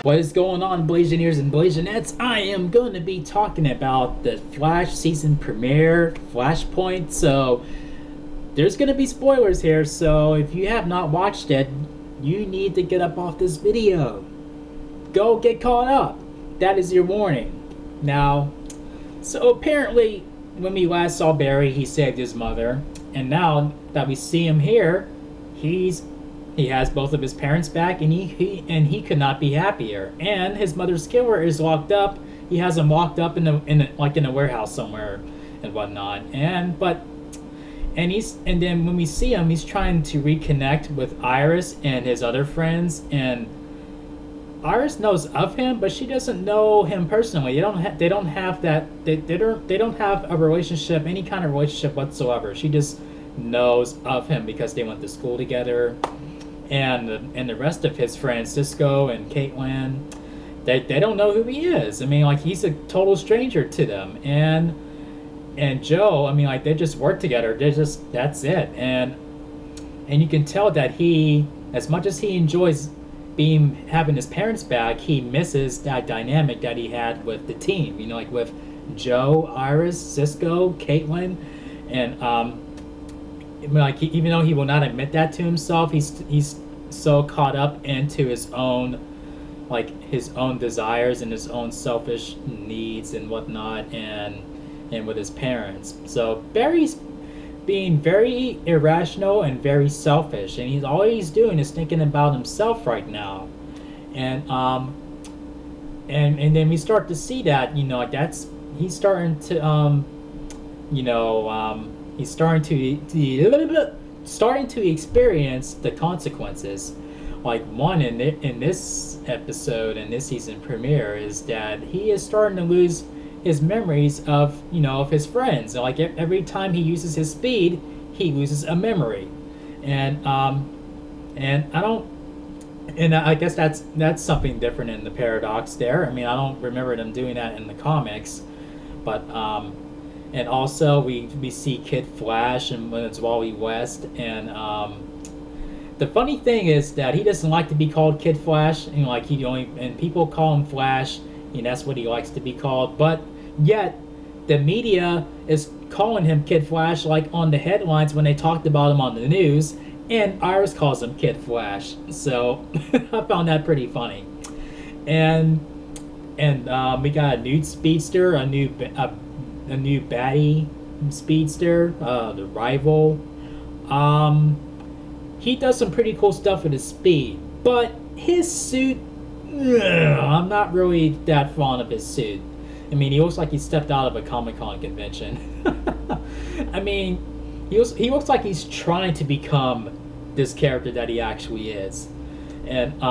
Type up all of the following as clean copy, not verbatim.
What is going on, Blazineers and Blazinettes? I am going to be talking about the Flash season premiere, Flashpoint. So, there's going to be spoilers here. So, if you have not watched it, you need to get up off this video. Go get caught up. That is your warning. Now, so apparently, when we last saw Barry, he saved his mother. And now that we see him here, he has both of his parents back, and he could not be happier. And his mother's killer is locked up. He has him locked up in a warehouse somewhere and whatnot. And then when we see him, he's trying to reconnect with Iris and his other friends. And Iris knows of him, but she doesn't know him personally. They don't have a relationship, any kind of relationship whatsoever. She just knows of him because they went to school together. And the rest of his friends, Cisco and Caitlin, they don't know who he is. I mean, like, he's a total stranger to them. And Joe, I mean, like, they just work together. That's it. And you can tell that he, as much as he enjoys having his parents back, he misses that dynamic that he had with the team. You know, like with Joe, Iris, Cisco, Caitlin, and like, even though he will not admit that to himself, he's so caught up into his own desires and his own selfish needs and whatnot, and with his parents. So Barry's being very irrational and very selfish, and all he's doing is thinking about himself right now. And then we start to see that, you know, like, he's starting to he's starting to experience the consequences. Like, one in this episode, in this season premiere, is that he is starting to lose his memories of his friends. Like, every time he uses his speed, he loses a memory. And I guess that's something different in the Paradox there. I mean, I don't remember them doing that in the comics, but and also we see Kid Flash and when it's Wally West, and the funny thing is that he doesn't like to be called Kid Flash, and like, and people call him Flash, and that's what he likes to be called. But yet the media is calling him Kid Flash, like on the headlines when they talked about him on the news, and Iris calls him Kid Flash. So I found that pretty funny. And we got a new speedster, a new baddie speedster, the Rival. He does some pretty cool stuff with his speed, but his suit, I'm not really that fond of his suit. I mean, he looks like he stepped out of a Comic-Con convention. I mean, he looks like he's trying to become this character that he actually is. And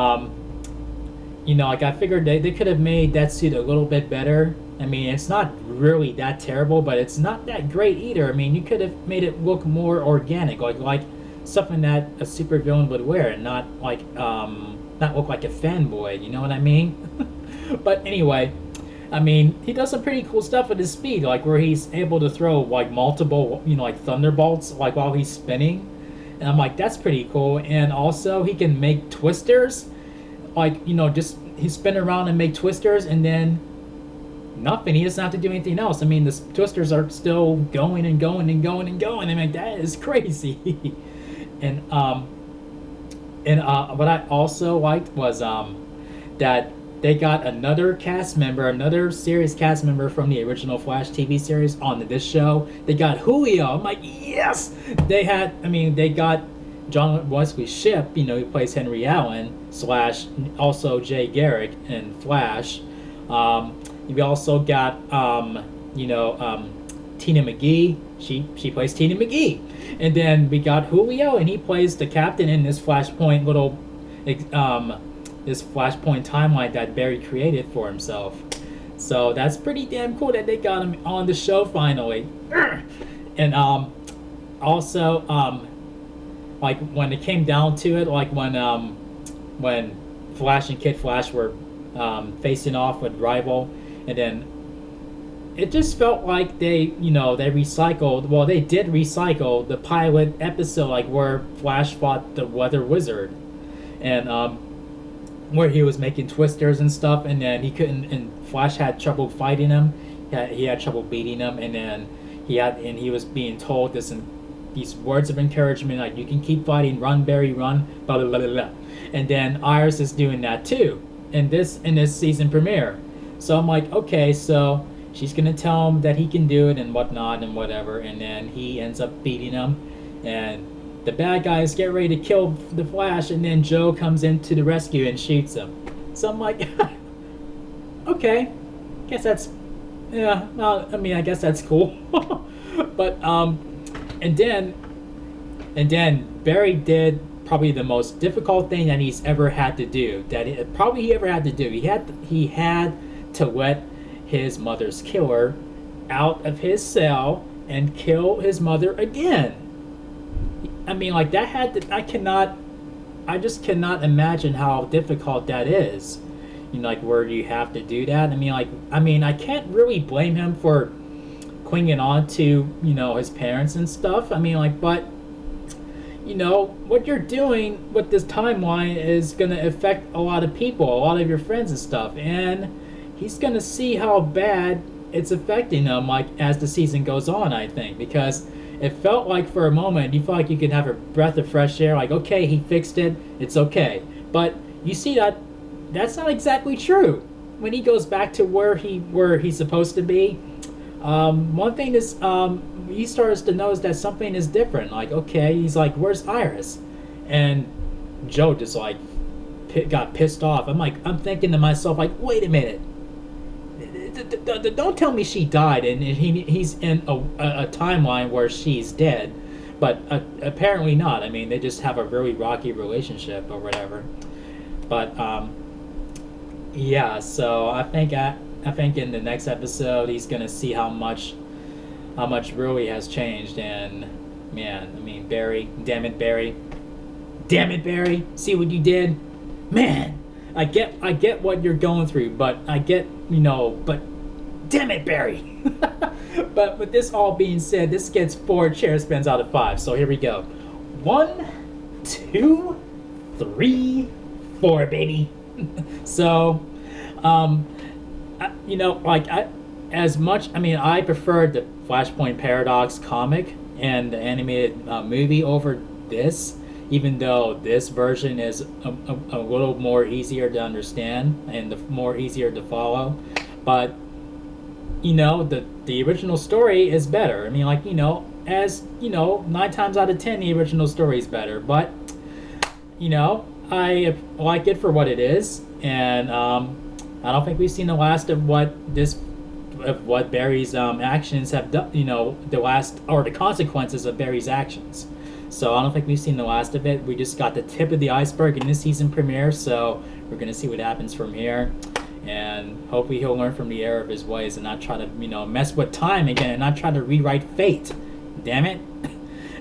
like, I figured they could have made that suit a little bit better. I mean, it's not really that terrible, but it's not that great either. I mean, you could have made it look more organic, like something that a supervillain would wear, and not look like a fanboy. You know what I mean? But anyway, I mean, he does some pretty cool stuff with his speed, like where he's able to throw like multiple, like thunderbolts, like while he's spinning, and I'm like, that's pretty cool. And also, he can make twisters, like, just he spin around and make twisters, and then nothing. He doesn't have to do anything else. I mean, the twisters are still going and going and going and going. I mean, that is crazy. and what I also liked was that they got another serious cast member from the original Flash TV series on this show. They got Julio. I'm like, yes! They got John Wesley Shipp, who plays Henry Allen, / also Jay Garrick in Flash. We also got, Tina McGee. She plays Tina McGee. And then we got Julio, and he plays the captain in this Flashpoint this Flashpoint timeline that Barry created for himself. So that's pretty damn cool that they got him on the show finally. And also, like, when it came down to it, like when Flash and Kid Flash were facing off with Rival, and then it just felt like they did recycle the pilot episode, like where Flash fought the Weather Wizard. And where he was making twisters and stuff, and then he couldn't, and Flash had trouble fighting him. He had trouble beating him, and then he was being told these words of encouragement, like, you can keep fighting, run Barry, run, blah blah blah blah. And then Iris is doing that too in this season premiere. So I'm like, okay, so she's gonna tell him that he can do it and whatnot and whatever, and then he ends up beating him, and the bad guys get ready to kill the Flash, and then Joe comes into the rescue and shoots him. So I'm like, okay, guess that's, yeah, well, I mean, I guess that's cool. But and then Barry did probably the most difficult thing that he's ever had to do. He ever had to do. He had to let his mother's killer out of his cell and kill his mother again. I mean, like, that had to, I just cannot imagine how difficult that is. You know, like, where you have to do that. I mean, I can't really blame him for clinging on to, you know, his parents and stuff. I mean, like, but, you know, what you're doing with this timeline is going to affect a lot of people, a lot of your friends and stuff, and he's going to see how bad it's affecting him, like, as the season goes on, I think, because it felt like for a moment you felt like you could have a breath of fresh air, like, okay, he fixed it, it's okay. But you see that that's not exactly true. When he goes back to where he's supposed to be, one thing is, he starts to notice that something is different. Like, okay, he's like, where's Iris? And Joe just, like, got pissed off. I'm thinking to myself, like, wait a minute. Don't tell me she died and he's in a timeline where she's dead. But apparently not. I mean, they just have a really rocky relationship or whatever. But, yeah, so I think in the next episode he's gonna see how much really has changed. And man, I mean, Barry, damn it Barry, see what you did, man. I get what you're going through, but but damn it Barry. But with this all being said, this gets 4 chair spins out of 5. So here we go. 1, 2, 3, 4, baby. So, I preferred the Flashpoint Paradox comic and the animated movie over this, even though this version is a little more easier to understand and more easier to follow. But, you know, the original story is better. I mean, like, you know, 9 times out of 10, the original story is better. But, you know, I like it for what it is, and I don't think we've seen the last of what Barry's actions have done. You know, the consequences of Barry's actions. So I don't think we've seen the last of it. We just got the tip of the iceberg in this season premiere. So we're gonna see what happens from here, and hopefully he'll learn from the error of his ways and not try to, you know, mess with time again and not try to rewrite fate. Damn it.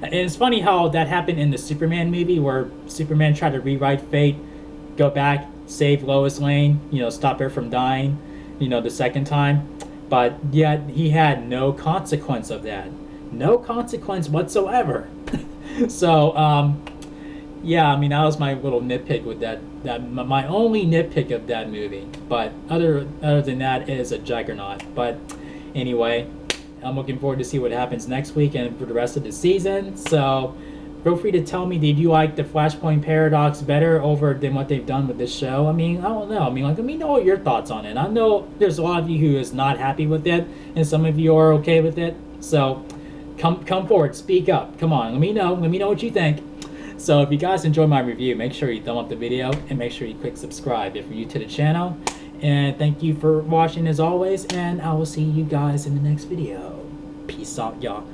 And it's funny how that happened in the Superman movie, where Superman tried to rewrite fate, go back, save Lois Lane, you know, stop her from dying, you know, the second time. But yet he had no consequence of that. No consequence whatsoever. So, yeah, I mean, that was my little nitpick with that my only nitpick of that movie. But other than that, it is a juggernaut. But anyway, I'm looking forward to see what happens next week and for the rest of the season. So feel free to tell me, did you like the Flashpoint Paradox better over than what they've done with this show? I mean, I don't know. I mean, like, let me know what your thoughts on it. I know there's a lot of you who is not happy with it, and some of you are okay with it. So come forward, speak up. Come on, let me know what you think. So if you guys enjoy my review, make sure you thumb up the video and make sure you click subscribe if you're new to the channel. And thank you for watching as always, and I will see you guys in the next video. Peace out, y'all.